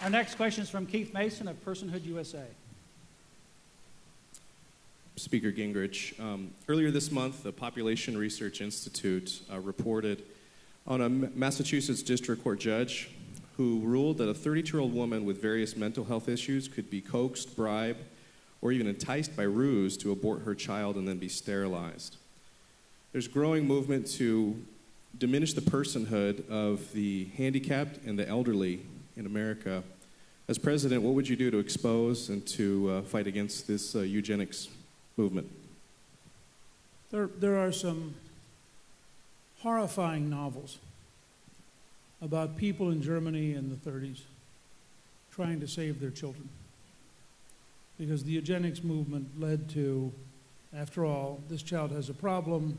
Our next question is from Keith Mason of Personhood USA. Speaker Gingrich, earlier this month, the Population Research Institute reported on a Massachusetts district court judge who ruled that a 32-year-old woman with various mental health issues could be coaxed, bribed, or even enticed by ruse to abort her child and then be sterilized. There's growing movement to diminish the personhood of the handicapped and the elderly in America. As president, what would you do to expose and to fight against this eugenics movement? There are some horrifying novels about people in Germany in the 30s trying to save their children. Because the eugenics movement led to, after all, this child has a problem,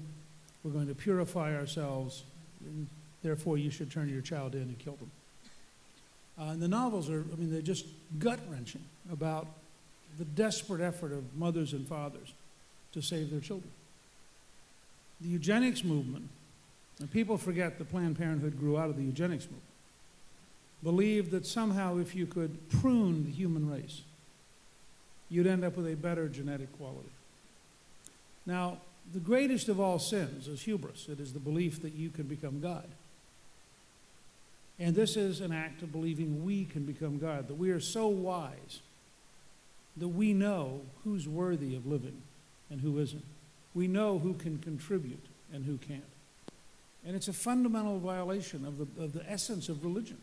we're going to purify ourselves, and therefore you should turn your child in and kill them. And the novels are, I mean, they're just gut-wrenching about the desperate effort of mothers and fathers to save their children. The eugenics movement, and people forget that Planned Parenthood grew out of the eugenics movement, believed that somehow if you could prune the human race, you'd end up with a better genetic quality. Now, the greatest of all sins is hubris. It is the belief that you can become God. And this is an act of believing we can become God, that we are so wise that we know who's worthy of living and who isn't. We know who can contribute and who can't. And it's a fundamental violation of the essence of religion.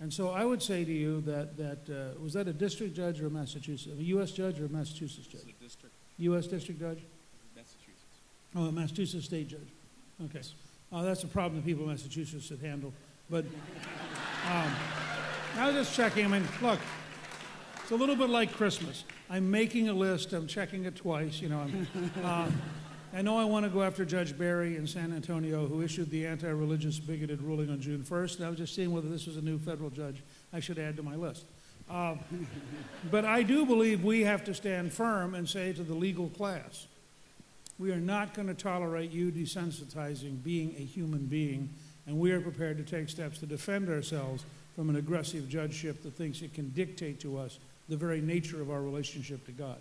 And so I would say to you that was that a district judge or a Massachusetts, a U.S. judge or a Massachusetts judge? It's a district. U.S. district judge? Massachusetts. Oh, a Massachusetts state judge. Okay. That's a problem that people in Massachusetts should handle. But I was just checking. I mean, look, it's a little bit like Christmas. I'm making a list. I'm checking it twice. You know, I know I want to go after Judge Barry in San Antonio, who issued the anti-religious bigoted ruling on June 1st. And I was just seeing whether this was a new federal judge I should add to my list. But I do believe we have to stand firm and say to the legal class, we are not going to tolerate you desensitizing being a human being, and we are prepared to take steps to defend ourselves from an aggressive judgeship that thinks it can dictate to us the very nature of our relationship to God.